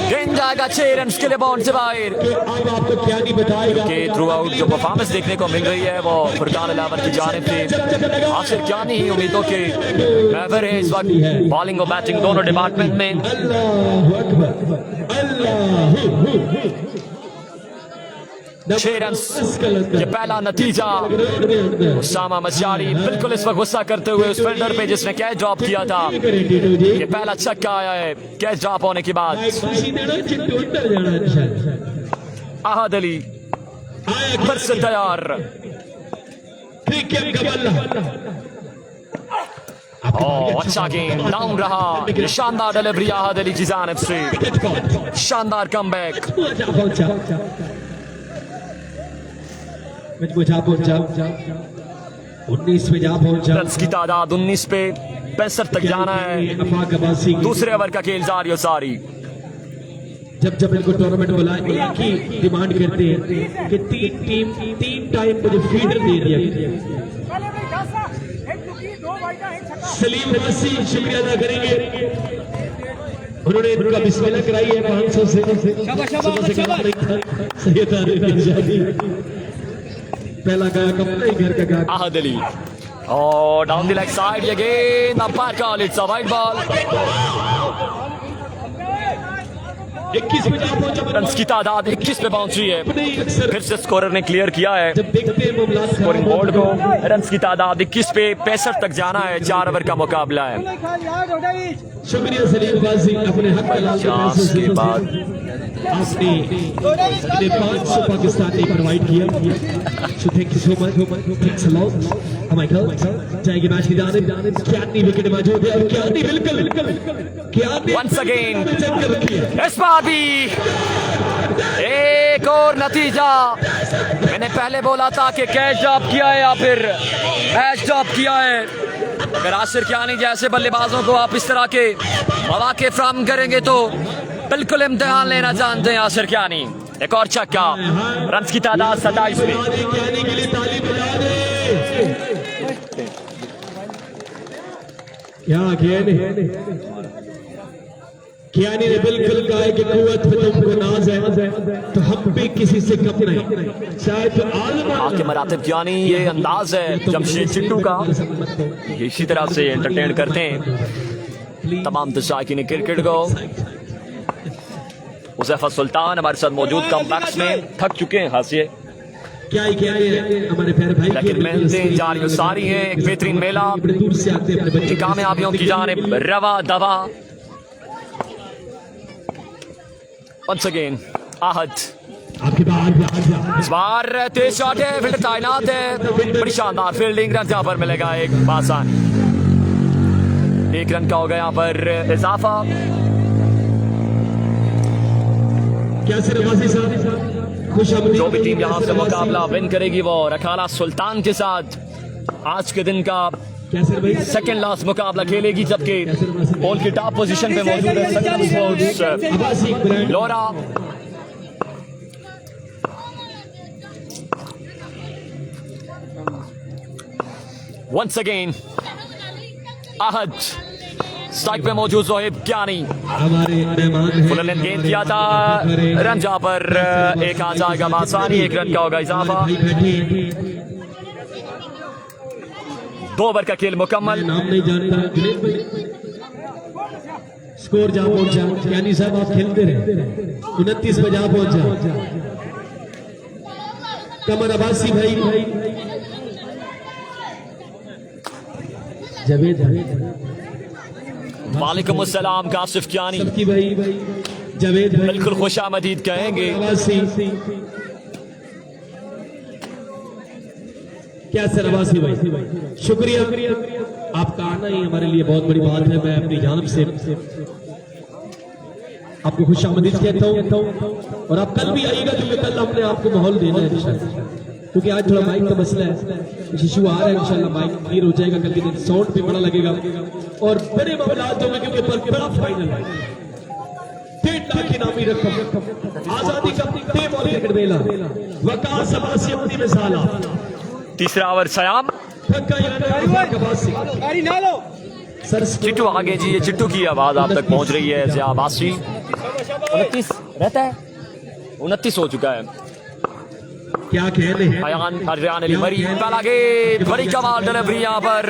गेंद जाएगा 6 रन के लिए बाउंड से बाहर। अब आपको क्या नहीं बताएगा के थ्रू आउट जो परफॉर्मेंस देखने को मिल रही है वो फुरकान अलावर की जानिब से। आसिर क्या नहीं उम्मीदों के महवर है इस वक्त बॉलिंग और बैटिंग दोनों डिपार्टमेंट में। अल्लाहु अकबर, अल्लाहु 6 रन ये पहला नतीजा। उसामा मस्यारी बिल्कुल इस वक्त गुस्सा करते हुए उस फील्डर पे जिसने कैच ड्रॉप किया था। ये पहला छक्का आया है कैच ड्रॉप होने के बाद। अहद अली फिर से तैयार। अच्छा गेंद डाउन रहा, शानदार डिलीवरी अहद अली की जानिब से, शानदार कमबैक। जा पहुंचा 19 पे जा पहुंचा। रन की तादाद 19 पे 65 तक जाना है। दूसरे ओवर का खेल जारी और सारी। जब जब इनको टूर्नामेंट बुलाए एक ही डिमांड करते हैं कि 3 टाइम मुझे फीडर दे दिया। सलीम वासी शुक्रिया अदा करेंगे, उन्होंने इनका बिस्मिल्लाह कराई है 500 से। पहला गाया अपना ही घर का गाया। अहद अली और डाउन द लेग साइड ये गेंद umpire call it's a wide ball. 21 पे जा पहुंचा। रन की तादाद 21 पे पहुंच रही है। फिर से स्कोरर ने क्लियर किया है जब देखते हैं मामला स्कोरिंग बोर्ड को। रन की तादाद 21 पे 65 तक जाना है। 4 ओवर का मुकाबला है। शुक्रिया सलीम वासी अपने हक के बाद आपने 500 पाकिस्तानी प्रोवाइड किया। So thank you so much, thanks a lot Michael. जाएगी मैच की जानिब, क्या नहीं विकेट मौजूद है और क्या नहीं बिल्कुल क्या नहीं। वंस अगेन इस बार भी एक और नतीजा। मैंने पहले बोला था कि कैच ड्रॉप किया है या फिर मैच ड्रॉप किया है। अगर आसिर कियानी जैसे बल्लेबाजों को आप इस तरह के मौके फ्राहम करेंगे तो बिल्कुल इम्तिहान लेना जानते हैं आसिर कियानी। एक और छक्का, रन की तादाद 27 पे। कियानी ने बिल्कुल कहा है कि कुव्वत पे तुमको नाज है तो हम भी किसी से कम नहीं। शायद आके मरातिब कियानी ये अंदाज है जमशेद चिट्टू का, इसी तरह से एंटरटेन करते हैं तमाम दर्शकीन क्रिकेट को। उज़ैफा सुल्तान हमारे साथ मौजूद कॉम्पैक्स में थक चुके हैं हासिए, क्या ही क्या है हमारे प्यारे भाई, लेकिन मेहनतें जारी सारी हैं। एक बेहतरीन मेला दूर से आते हैं अपने बच्चे कामयाबियों की जानिब रवा दवा। Once again, आहद आपके बाद इस बार तेज शॉट है, फील्डर तैनात है, बड़ी शानदार फील्डिंग। रन यहाँ पर मिलेगा एक आसान। 1 रन का हो गया यहाँ पर इजाफा। क्या सिरवासी साहब खुश जो भी टीम यहाँ से मुकाबला विन करेगी वो रखाला सुल्तान के साथ आज के दिन का सेकंड लास्ट मुकाबला खेलेगी, जबकि पोल की टॉप पोजीशन पे मौजूद है संगम स्पोर्ट्स लोरा। वंस अगेन अहद स्ट्राइक पे मौजूद जोहेब कियानी। हमारे मेहमान फुल लेंथ गेंद किया था, रन जहाँ पर एक आ जाएगा आसानी। 1 रन का होगा इजाफा। 2 ओवर का खेल मुकम्मल। नाम नहीं जानता जुनेद भाई, स्कोर जहाँ पहुंचा कियानी साहब आप खेलते रहे। 29 पे जहाँ पहुंचा कमर अब्बासी भाई, जावेद वालेकुम अस्सलाम कासिफ कियानी सबकी भाई जावेद भाई बिल्कुल खुशामदीद कहेंगे। क्या सरवासी भाई शुक्रिया, आपका आना ही हमारे लिए बहुत बड़ी बात है। मैं अपनी जानिब से आपको खुशामदीद कहता हूँ और आप कल भी आइएगा क्योंकि कल हमने आपको माहौल देना है इंशाल्लाह, क्योंकि आज थोड़ा माइक का मसला है, इशू आ रहा है। इंशाल्लाह माइक क्लियर हो जाएगा, कल के दिन साउंड भी बड़ा लगेगा और बड़े मामलात होंगे क्योंकि बड़ा फाइनल है। 1.5 लाख इनामी रकम, आजादी का क्रिकेट मेला, वकास अब्बासी अपनी मिसाल। तीसरा ओवर सयाम पक्का यानी फाक अब्बासी सर चिट्टू आगे जी, ये चिट्टू की आवाज आप तक पहुंच रही है। अब्बासी 29 रहता है, 29 हो चुका है। क्या कहने अयान अली मरी पहला गेट, बड़ी कमाल डिलीवरी यहाँ पर,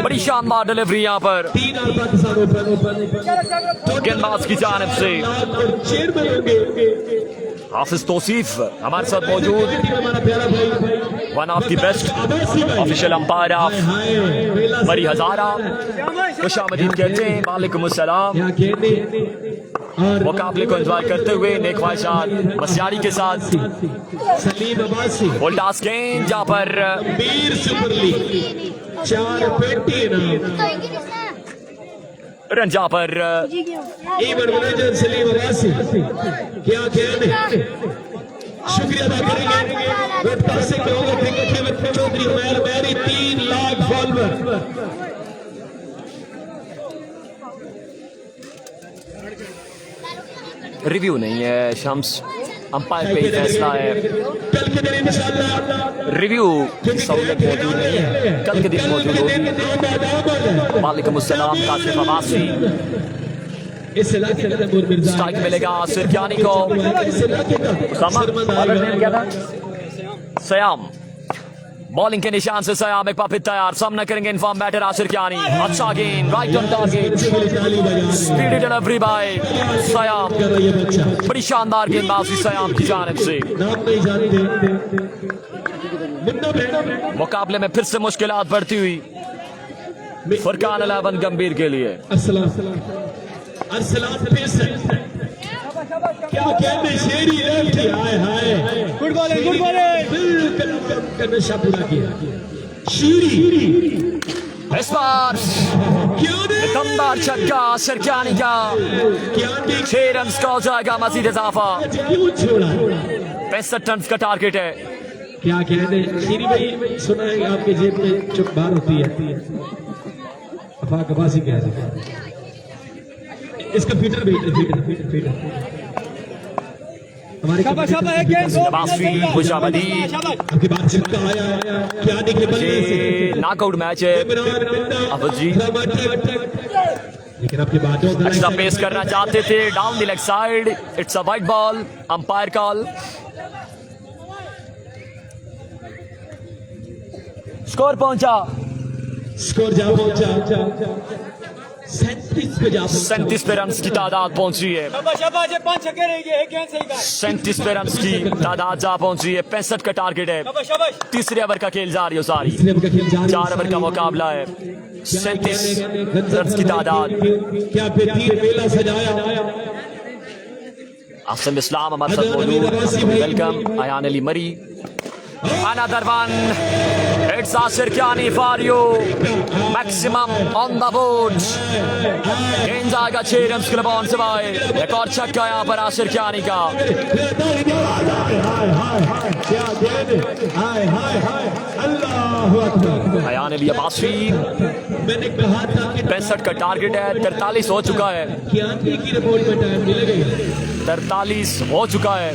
बड़ी शानदार डिलीवरी यहाँ पर 3 और पाकिस्तान ओपन गेंदबाज की जानिब से। चेयरमैन होंगे हाफिज तौसीफ हमारे साथ मौजूद, हमारा प्यारा भाई one of the best official umpire of मरी हजारा, खुशामदीद कहते हैं। वालेकुम अस्सलाम। क्या कहने और मुकाबले को एंजॉय करते हुए नेक ख्वाहिशात मस्यारी के साथ सलीम अब्बासी फुल टास्क गेंद जहाँ पर वीर सुपर लीग 4 पेटी रन जहाँ पर इवन मैनेजर सलीम अब्बासी। क्या कहने, शुक्रिया अदा करेंगे रेड पास से क्या होगा क्रिकेट चौधरी उमैर मैरी 3 लाख फॉलोअर। रिव्यू नहीं है शम्स, अंपायर पे ही फैसला है। कल के दिन इंशाल्लाह रिव्यू सहूलत मौजूद नहीं है, कल के दिन मौजूद होगी। वालेकुम अस्सलाम काशिफ अब्बासी। इस इलाके का तैमूर मिर्जा स्ट्राइक मिलेगा सिरकियानी को। इस इलाके का सयाम बॉलिंग के निशान से सयाम एक पापित तैयार, सामना करेंगे इन्फॉर्म बैटर आसिर कियानी। अच्छा गेंद right on target, speedy delivery by Saim, बड़ी शानदार गेंदबाजी सयाम की जानिब से। नाम नहीं जानते मुकाबले में फिर से मुश्किलात बढ़ती हुई फुरकान 11 गंभीर के लिए। क्या कहते शेरी लेफ्टी, हाय हाय गुड बॉलिंग बिल्कुल का नशा पूरा किया शेरी। इस बार दमदार छक्का सिरकियानी का, 6 रन का हो जाएगा मजीद इजाफा, क्यों छोड़ा 65 रन का टारगेट है। क्या कहते शेरी भाई, सुना है आपके जेब में चुप बार होती है, अफाक अब्बासी कह रहे हैं इसका फीटर फीटर हमारे खुशामदीद आपकी बात चिपका आया क्या निकले बल्ले से नॉकआउट मैच है। अफज जी लेकिन आपकी बातों का अच्छा पेस करना चाहते थे down the leg side, it's a wide ball, umpire call. Score पहुंचा, स्कोर जा पहुंचा 37 पे रन की तादाद पहुंच रही है। 37 पे रन की तादाद जा पहुंच रही है, 65 का टारगेट है। तीसरे ओवर का खेल जारी है सारी, 4 ओवर का मुकाबला है, 37 रन की तादाद। क्या बेहतरीन मेला सजाया। आसिम इस्लाम हमारे साथ मौजूद, वेलकम। अयान अली मरी, another one, it's Asir Kiani for you, maximum on the board। गेंद जाएगा 6 रन के बॉन से बाय, एक और छक्का यहाँ पर आसिर कियानी का। अयान अली अब्बासी, मैंने कहा था कि 65 का टारगेट है, 43 हो चुका है, कियानी की रिपोर्ट में टाइम मिलेगा, 43 हो चुका है।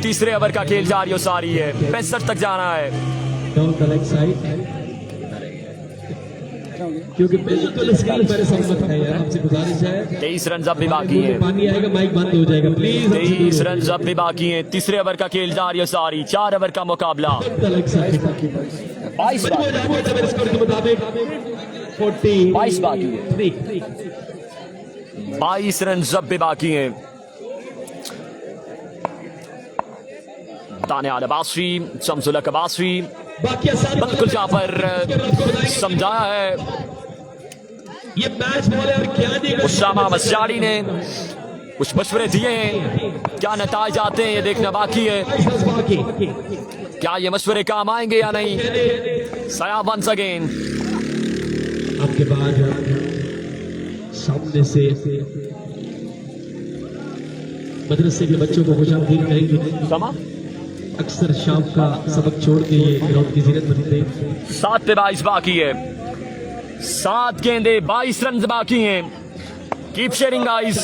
तीसरे ओवर का खेल जारी हो सारी है, 65 तक जाना है। डाउन द लेग साइड क्योंकि बिल्कुल स्क्रीन पर सहमत है यार, आपसे गुजारिश है 23 रन अब भी बाकी हैं, पानी आएगा माइक बंद हो जाएगा प्लीज। 23 रन अब भी बाकी हैं, तीसरे ओवर का खेल जारी है सारी, 4 ओवर का मुकाबला। 22 स्कोर के मुताबिक 22 बाकी है, 22 रन अब भी बाकी हैं। दानियाल अब्बासी, शम्सुल हक अब्बासी, बिल्कुल जहाँ पर समझाया है ये मैच बॉलर कियानी को उसामा मस्यारी ने, कुछ मशवरे दिए हैं, क्या नतीजे आते हैं ये देखना बाकी है, क्या ये मशवरे काम आएंगे या नहीं। सयाम वंस अगेन, आपके बाद सामने से मदरसे के बच्चों को खुशामदीद करेंगे। समा अक्सर शाम का सबक छोड़ के ये ग्राउंड की जीरत बनते हैं। 7 पे 22 बाकी है, 7 गेंदे 22 रन बाकी हैं। Keep sharing guys.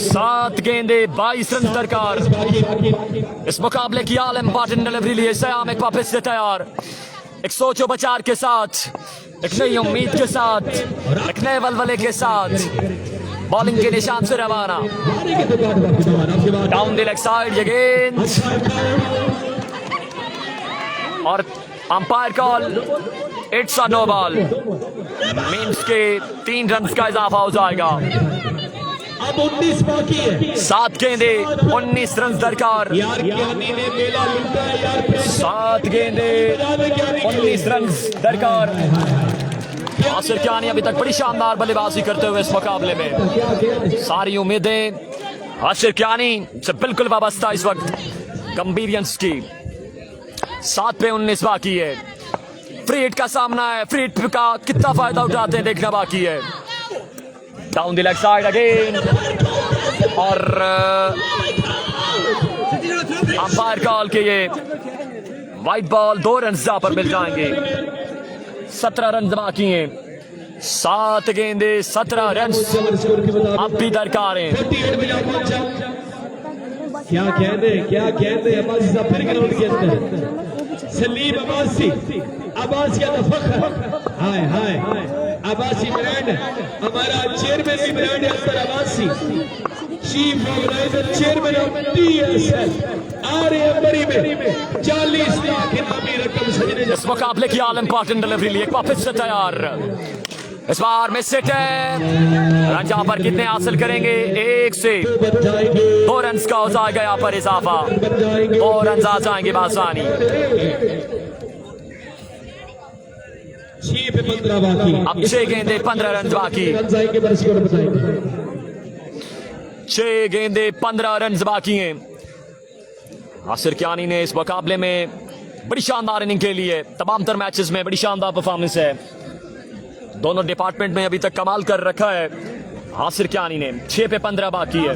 7 गेंदे 22 रन दरकार। इस मुकाबले की आल इम्पोर्टेंट डिलीवरी लिए सयाम एक वापस से तैयार, एक सोचो बचार के साथ, एक नई उम्मीद के साथ, एक नए वलवले के साथ बॉलिंग के निशान से रवाना। डाउन द लेग साइड ये गेंद और umpire call it's a no ball. Means के 3 रन का इजाफा हो जाएगा। अब 19 बाकी है। 7 गेंदे 19 रन दरकार। यार ज्ञानी ने मेला लूटा है यार। 7 गेंदे 19 रन दरकार। आसिर कियानी अभी तक बड़ी शानदार बल्लेबाजी करते हुए इस मुकाबले में। सारी उम्मीदें आसिर कियानी से बिल्कुल वाबस्ता इस वक्त गंभीरियंस की। 7 पे 19 बाकी है। फ्री हिट का सामना है, फ्री हिट का कितना फायदा उठाते हैं देखना बाकी है। Down the leg side again और अंपायर कॉल के ये वाइट बॉल। 2 रन जहां पर मिल जाएंगे। 17 रन बाकी हैं। 7 गेंदे 17 रन अब भी दरकार हैं। क्या कहते अब्बासी साहब फिर ग्राउंड के अंदर। सलीम अब्बासी का फख्र। हाय हाय अब्बासी ब्रांड हमारा चेयरमैन भी brand Akhtar Abbasi, chief organiser chairman of TSL आरएमबरी में 40 लाख इनामी रकम सजने। इस मुकाबले की आल इम्पोर्टेंट डिलीवरी लिए एक वापस से तैयार। इस बार मिस हिट है। रन यहाँ पर कितने हासिल करेंगे? 1 से 2 रन का हो जाएगा यहाँ पर इजाफा। 2 रन आ जाएंगे बासानी। 6 पे 15 बाकी। अब 6 गेंदे 15 रन बाकी। 6 गेंदे 15 रन बाकी हैं। आसिर कियानी ने इस मुकाबले में बड़ी शानदार इनिंग खेली है। तमाम तर मैचेस में बड़ी शानदार परफॉर्मेंस है। दोनों डिपार्टमेंट में अभी तक कमाल कर रखा है आसिर कियानी ने। 6 पे 15 बाकी है।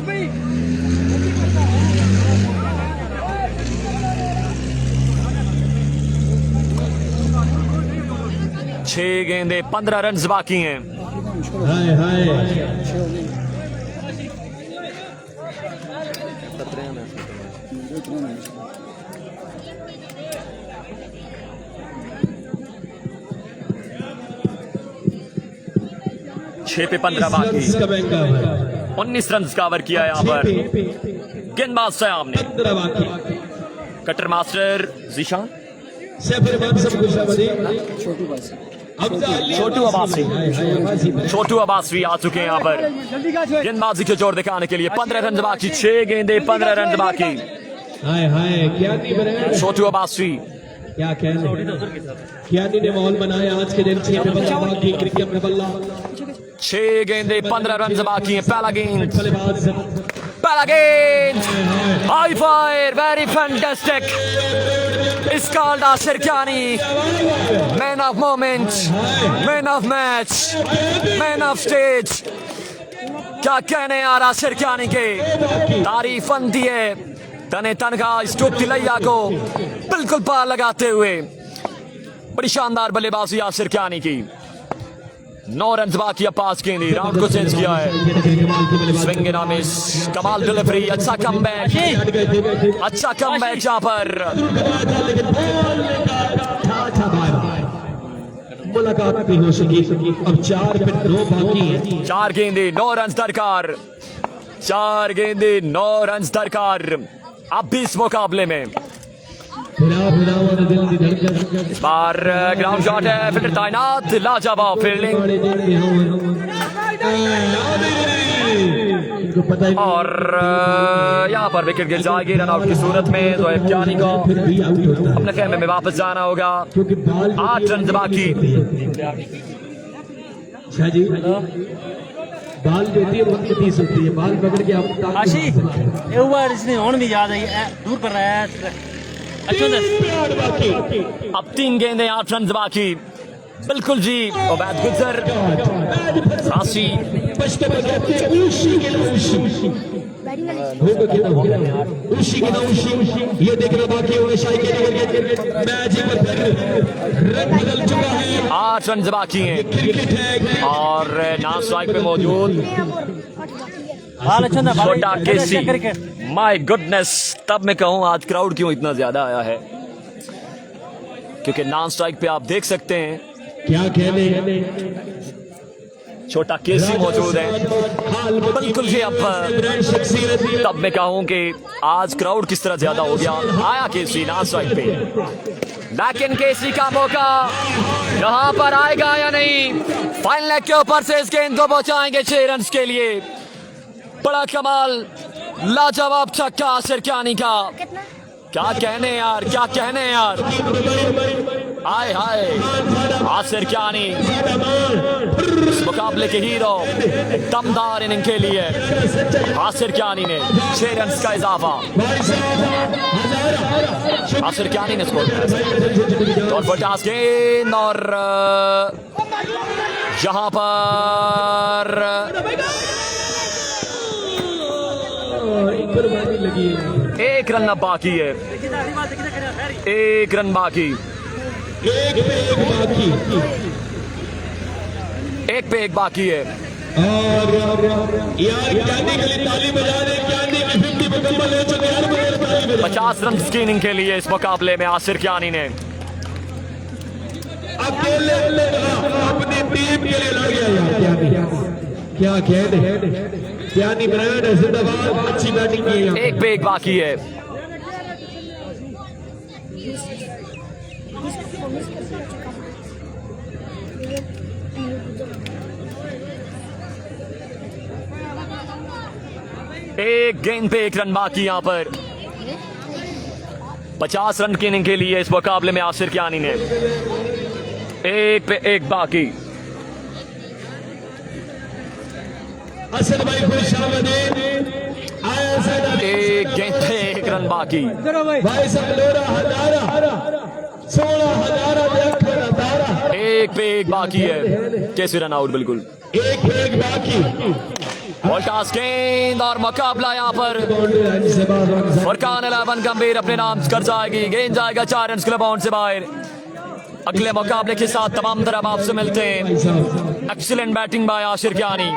छह गेंदे 15 रन बाकी हैं। हाय हाय 6 पे 15 बाकी। 19 रन कवर किया यहाँ पर गेंदबाज सयाम ने। 15 बाकी। कटर मास्टर जीशान, छोटू अब्बासी आ चुके हैं यहाँ पर गेंदबाजी के जोर दिखाने के लिए। 15 रन बाकी। 6 गेंदे 15 रन बाकी। हाय हाय क्या छोटू अब्बासी क्या कहने ने माहौल बनाया आज के दिन। 6 पे 15 बाकी। क्रिकेट में बल्ला 6 गेंदे 15 रन बाकी हैं। पहला गेंद हाई फायर, वेरी फैंटास्टिक। इस called Asir Kiyani, man of moment, man of match, man of stage. क्या कहने यार आसिर कियानी के। तारीफ बनती है तने तनखा स्टोक तिलैया को बिल्कुल पार लगाते हुए। बड़ी शानदार बल्लेबाजी आसिर कियानी की। 9 रन बाकी। अब पास गेंदी राउंड को चेंज किया है। स्विंग एंड मिस, कमाल डिलीवरी, अच्छा कमबैक, अच्छा कमबैक यहाँ पर। मुलाकात नहीं हो सकी। अब 4 पे 2 बाकी है। 4 गेंदे 9 रन दरकार। 4 गेंदे 9 रन दरकार अब भी इस मुकाबले में। इस बार ग्राउंड शॉट है, फील्डर तैनात, लाजवाब फील्डिंग और यहाँ पर विकेट गिर जाएगी रनआउट की सूरत में। तो कियानी को अपने खेमे में वापस जाना होगा। 8 रन बाकी। बाल देती है वक्त 30 होती है। बाल पकड़ के आप आशी एक बार इसने हॉर्न भी याद आई दूर पर रहा है। अब 3 गेंदे 8 रन बाकी। बिल्कुल जी उबैद गुजर, राशि होगा कितना उशी की ना उशी ये देखना बाकी है शाही के मैच पर फिर रन बदल चुका है 8 रन बाकी हैं क्रिकेट है और नॉन स्ट्राइक पे मौजूद छोटा केसी। माय गुडनेस, तब मैं कहूँ आज क्राउड क्यों इतना ज्यादा आया है, क्योंकि नॉन स्ट्राइक पे आप देख सकते हैं क्या कहने छोटा केसी मौजूद है। बिल्कुल ही अब तब मैं कहूँ कि आज क्राउड किस तरह ज्यादा हो गया। आया केसी नॉन स्ट्राइक पे, लेकिन केसी का मौका यहाँ पर आएगा या नहीं। फाइनल लेग के ऊपर से इस गेंद को पहुंचाएंगे 6 रन के लिए। बड़ा कमाल, लाजवाब छक्का आसिर कियानी का। क्या कहने यार, क्या कहने यार। हाय हाय, आसिर कियानी इस मुकाबले के हीरो, दमदार इनिंग के लिए आसिर कियानी ने 6 रन का इजाफा। आसिर कियानी ने स्कोर किया और फटास गेंद और यहाँ पर लगी है। 1 रन अब बाकी है, 1 रन बाकी, एक पे एक बाकी है। और यार ज्ञानी के लिए ताली बजा दे, ज्ञानी की 50 मुकम्मल हो चुके हैं। 50 रन की इनिंग के लिए इस मुकाबले में आसिर कियानी ने अकेले अपनी टीम के लिए लड़ गया यार। क्या कहने ज्ञानी ब्रांड जिंदाबाद, अच्छी बैटिंग की है। एक पे एक बाकी है। एक गेंद पे 1 रन बाकी यहाँ पर। 50 रन की इनिंग के लिए इस मुकाबले में आसिर कियानी ने 1 पे 1 बाकी। असद भाई खुश आमदीद। एक गेंद पे 1 रन बाकी। भाई साहब लोरा हजारा 16,000 एक पे 1 बाकी है। कैसे रन आउट, बिल्कुल एक पे एक बाकी। वोल्टास गेंद और मुकाबला यहाँ पर फुरकान 11 गंभीर अपने नाम कर जाएगी। गेंद जाएगा 4 रन क्लब बाउंड से बाहर। अगले मुकाबले के साथ तमाम तरह आपसे मिलते हैं। Excellent batting by Asir Kiani.